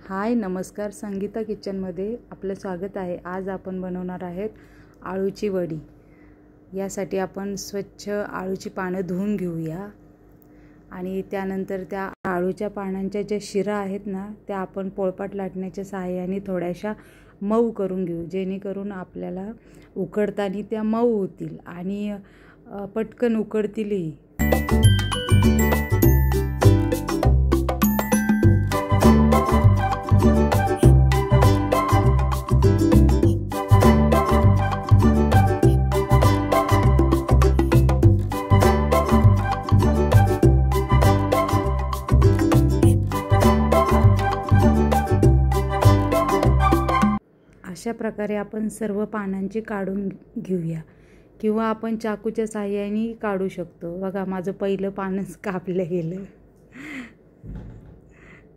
हाय नमस्कार, संगीता किचनमध्ये आपलं स्वागत आहे। आज आपण बनवणार आहेत आळूची वडी। यासाठी आपण स्वच्छ आळूची पानं धुवून घेऊया आणि त्यानंतर त्या आळूच्या पानांच्या ज्या शिरा आहेत ना, त्या आपण पोळपाट लाटण्याच्या सहाय्याने थोड्याशा मऊ करून घेऊ, जेणेकरून आपल्याला उकडताना त्या मऊ होतील आणि पटकन उकडतीलही। अशा प्रकारे आपण सर्व पानांची काढून घेऊया किंवा आपण चाकूच्या सहाय्याने काढू शकतो। बघा, माझं पहिलं पानच कापलं गेलं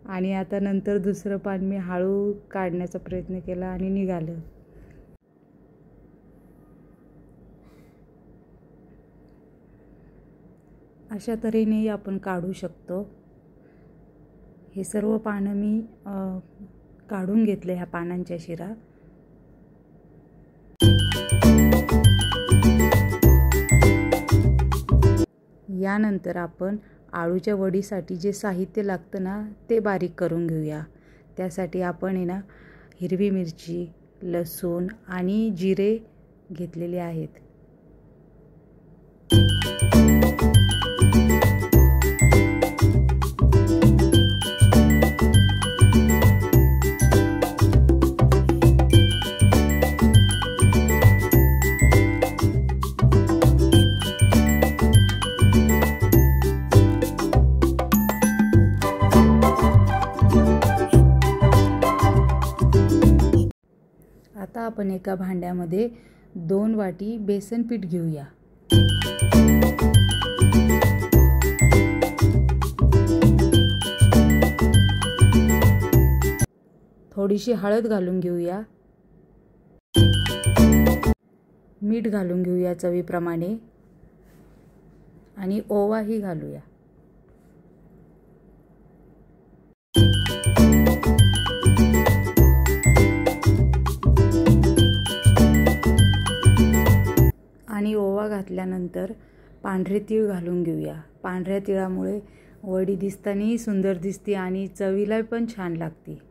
आणि आता नंतर दुसरं पान मी हळू काढण्याचा प्रयत्न केला आणि निघालं। अशा तऱ्हेने आपण काढू शकतो। हे सर्व पानं मी काढून घेतले ह्या पानांच्या शिरा। यानंतर आपण आळूच्या वडीसाठी जे साहित्य लागतं ना, ते बारीक करून घेऊया। त्यासाठी आपण हिरवी मिरची, लसूण आणि जिरे घेतलेले आहेत। आता आपण एका भांड्यामध्ये 2 वाटी बेसन पीठ घेऊया। थोडीशी हळद घालून घेऊया, मीठ घालून घेऊया चवीप्रमाणे आणि ओवाही घालूया। आणि ओवा घातल्यानंतर पांढरे तीळ घालून घेऊया। पांढऱ्या तिळामुळे वडी दिसतानाही सुंदर दिसते आणि चवीला पण छान लागते।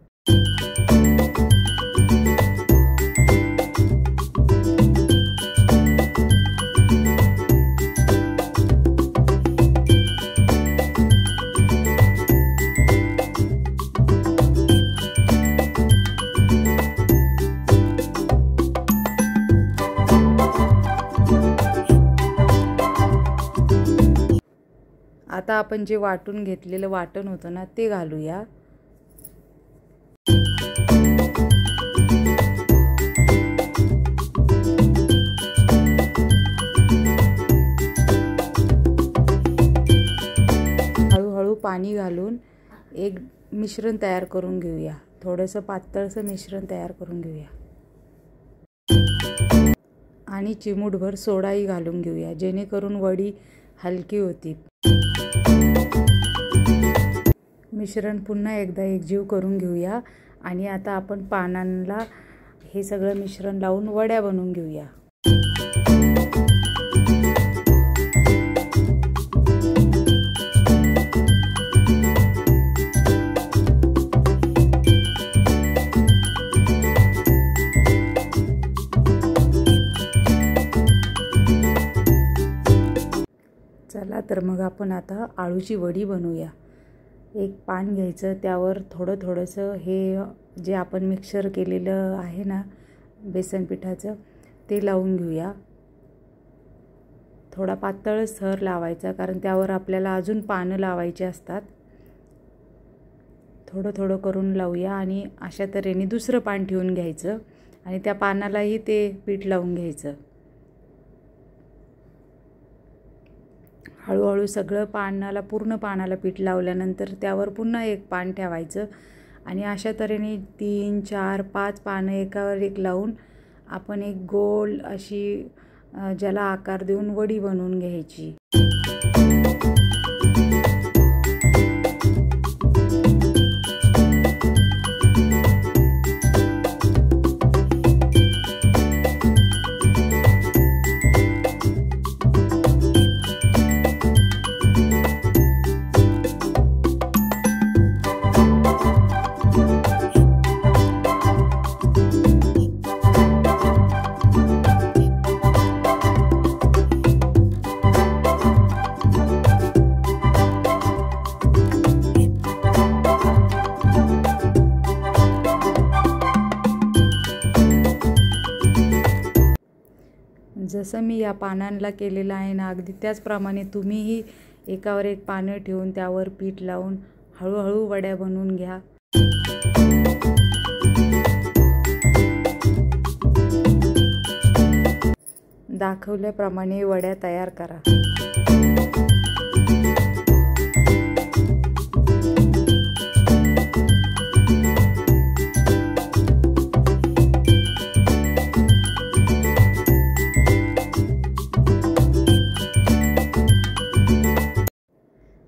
आता आपण जे वाटून घेतलेलं वाटण होतं ना, ते घालूया। हळूहळू पाणी घालून एक मिश्रण तयार करून घेऊया। थोडंसं पातळसं मिश्रण तयार करून घेऊया आणि चिमूटभर सोडाही घालून घेऊया, जेणेकरून वडी हलकी होती। मिश्रण पुन्हा एकदा एकजीव करून घेऊया आणि आता आपण पानांना हे सगळं मिश्रण लावून वड्या बनवून घेऊया। चला तर मग आपण आता आळूची वडी बनवूया। एक पान घ्यायचं, त्यावर थोडंसं हे जे आपण मिक्सर केलेलं आहे ना बेसन पिठाचं, ते लावून घेऊया। थोडा पातळ थर लावायचा, कारण त्यावर आपल्याला अजून पानं लावायची असतात। थोडं करून लावूया आणि अशा तऱ्हेने दुसरं पान ठेवून घ्यायचं आणि त्या पानालाही ते पीठ लावून घ्यायचं। हळूहळू सगळं पूर्ण पानाला पीठ लावल्यानंतर त्यावर पुन्हा एक पान ठेवायचं आणि अशा तऱ्हेने 3, 4, 5 पानं एकावर एक लावून आपण एक गोल अशी ज्याला आकार देऊन वडी बनवून घ्यायची। जसं मी या पानांना केलेलं आहे ना, अगदी त्याचप्रमाणे तुम्हीही एकावर एक पानं ठेवून त्यावर पीठ लावून हळूहळू वड्या बनवून घ्या. दाखवल्याप्रमाणे वड्या तयार करा.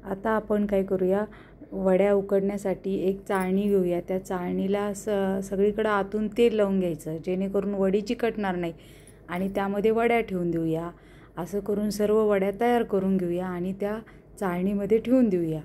आता आपण काय करूया, वड्या उकडण्यासाठी एक चाळणी घेऊया. त्या चाळणीला सगळीकडे आतून तेल लावून घ्यायचं, जेणेकरून वडी चिकटणार नाही. आणि त्यामध्ये वड्या ठेवून देऊया. असं करून सर्व वड्या तयार करून घेऊया आणि त्या चाळणीमध्ये ठेवून देऊया.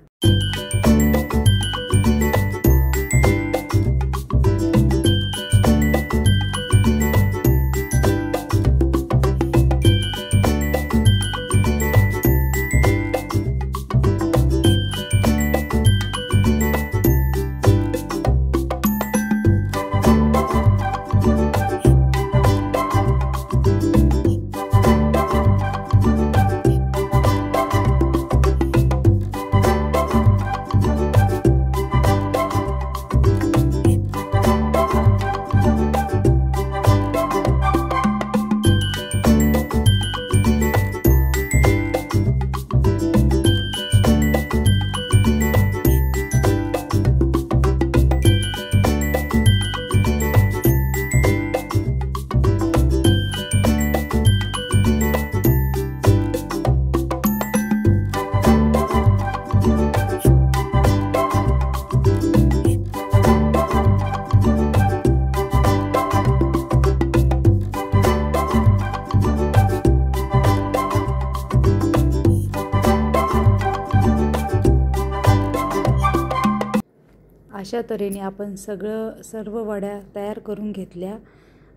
अशा तऱ्हेने आपण सर्व वड्या तयार करून घेतल्या.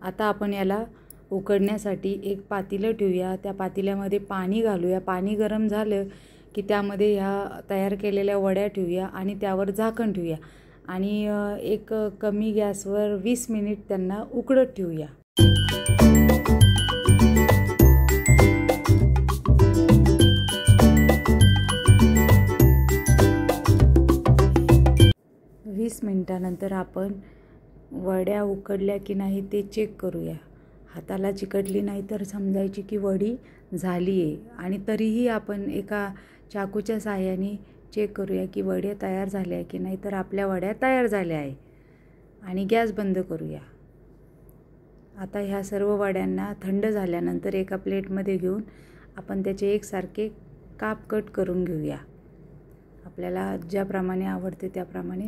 आता आपण याला उकडण्यासाठी एक पातेलं ठेवूया. त्या पातेल्यामध्ये पाणी घालूया. पाणी गरम झालं की त्यामध्ये ह्या तयार केलेल्या वड्या ठेवूया आणि त्यावर झाकण ठेवूया आणि एक कमी गॅसवर 20 मिनिट त्यांना उकडत ठेवूया. मिनिटानंतर आपण वड्या उकडल्या की नाही ते चेक करूया. हाताला चिकटली नाही तर समजायची की वडी झाली आहे. आणि तरीही आपण एका चाकूच्या साहाय्याने चेक करूया की वड्या तयार झाल्या की नाही. तर आपल्या वड्या तयार झाल्या आहे. आणि गॅस बंद करूया. आता ह्या सर्व वड्यांना थंड झाल्यानंतर एका प्लेटमध्ये घेऊन आपण त्याचे एकसारखे काप कट करून घेऊया. आपल्याला ज्याप्रमाणे आवडते त्याप्रमाणे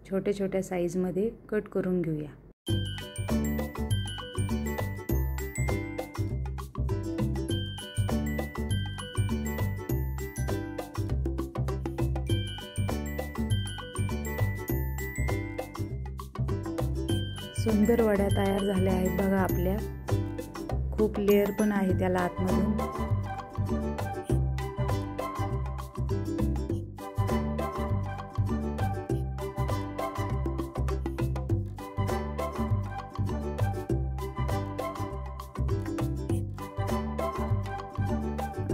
छोट्या छोट्या साईजमध्ये कट करून घेऊया. सुंदर वड्या तयार झाल्या आहेत बघा आपल्या. खूप लेअर पण आहे त्याला आतमधून.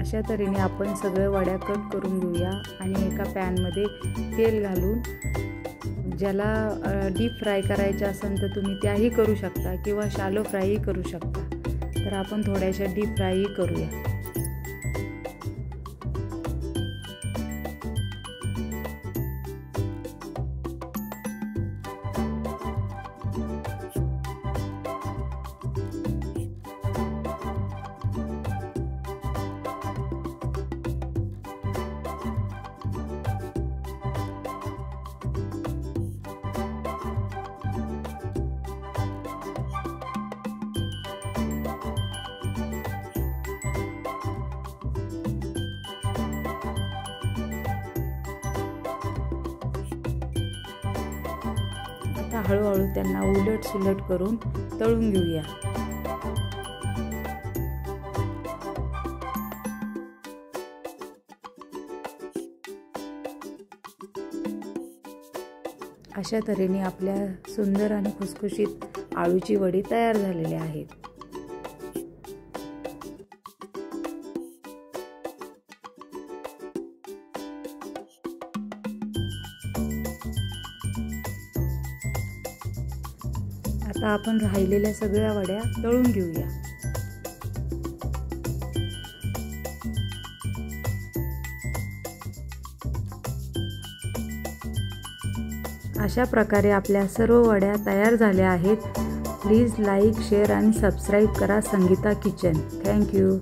अशा तऱ्हेने आपण सगळे वड्या कट करून घेऊया आणि एका पॅनमध्ये तेल घालून, ज्याला डीप फ्राय करायचं असेल तर तुम्ही त्याही करू शकता किंवा शॅलो फ्रायही करू शकता. तर आपण थोड्याशा डीप फ्रायही करूया. आता हळूहळू त्यांना उलट सुलट करून तळून घेऊया. अशा तऱ्हेने आपल्या सुंदर आणि खुसखुशीत आळूची वडी तयार झालेली आहेत. आता आपण राहिलेल्या सगळ्या वड्या तळून घेऊया. अशा प्रकारे आपल्या सर्व वड्या तयार झाल्या आहेत. प्लीज लाईक, शेअर आणि सबस्क्राईब करा संगीता किचन. थँक्यू.